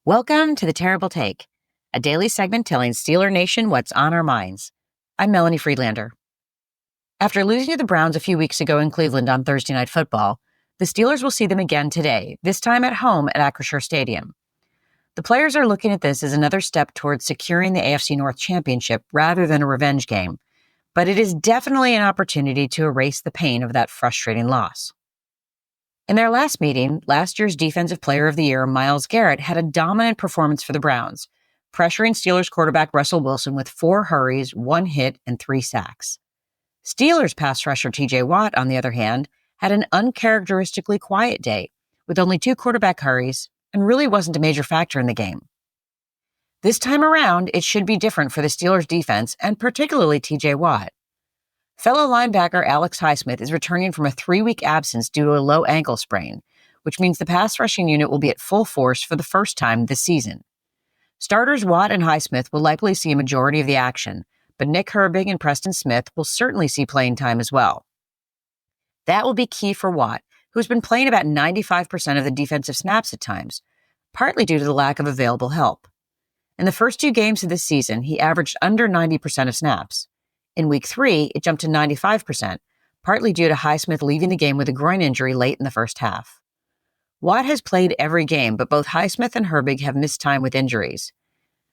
Welcome to The Terrible Take, a daily segment telling Steeler Nation what's on our minds. I'm Melanie Friedlander. After losing to the Browns a few weeks ago in Cleveland on Thursday Night Football, the Steelers will see them again today, this time at home at Acrisure Stadium. The players are looking at this as another step towards securing the AFC North Championship rather than a revenge game, but it is definitely an opportunity to erase the pain of that frustrating loss. In their last meeting, last year's Defensive Player of the Year, Myles Garrett, had a dominant performance for the Browns, pressuring Steelers quarterback Russell Wilson with 4 hurries, 1 hit, and 3 sacks. Steelers pass rusher TJ Watt, on the other hand, had an uncharacteristically quiet day, with only 2 quarterback hurries, and really wasn't a major factor in the game. This time around, it should be different for the Steelers' defense, and particularly TJ Watt. Fellow linebacker Alex Highsmith is returning from a 3-week absence due to a low ankle sprain, which means the pass rushing unit will be at full force for the first time this season. Starters Watt and Highsmith will likely see a majority of the action, but Nick Herbig and Preston Smith will certainly see playing time as well. That will be key for Watt, who's been playing about 95% of the defensive snaps at times, partly due to the lack of available help. In the first 2 games of this season, he averaged under 90% of snaps. In Week 3, it jumped to 95%, partly due to Highsmith leaving the game with a groin injury late in the first half. Watt has played every game, but both Highsmith and Herbig have missed time with injuries.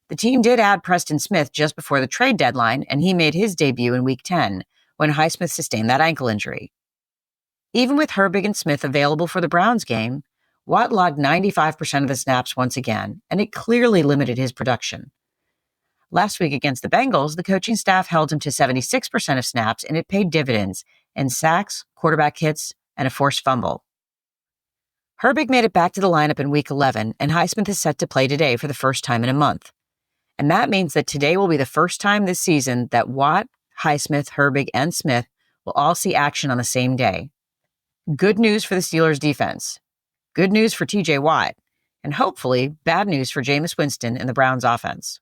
The team did add Preston Smith just before the trade deadline, and he made his debut in Week 10, when Highsmith sustained that ankle injury. Even with Herbig and Smith available for the Browns game, Watt logged 95% of the snaps once again, and it clearly limited his production. Last week against the Bengals, the coaching staff held him to 76% of snaps, and it paid dividends in sacks, quarterback hits, and a forced fumble. Herbig made it back to the lineup in Week 11, and Highsmith is set to play today for the first time in a month. And that means that today will be the first time this season that Watt, Highsmith, Herbig, and Smith will all see action on the same day. Good news for the Steelers' defense. Good news for TJ Watt. And hopefully, bad news for Jameis Winston and the Browns' offense.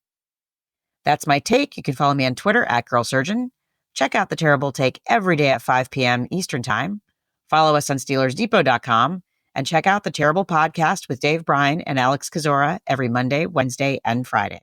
That's my take. You can follow me on Twitter @GirlSurgeon. Check out The Terrible Take every day at 5 p.m. Eastern Time. Follow us on SteelersDepot.com and check out The Terrible Podcast with Dave Bryan and Alex Kozora every Monday, Wednesday, and Friday.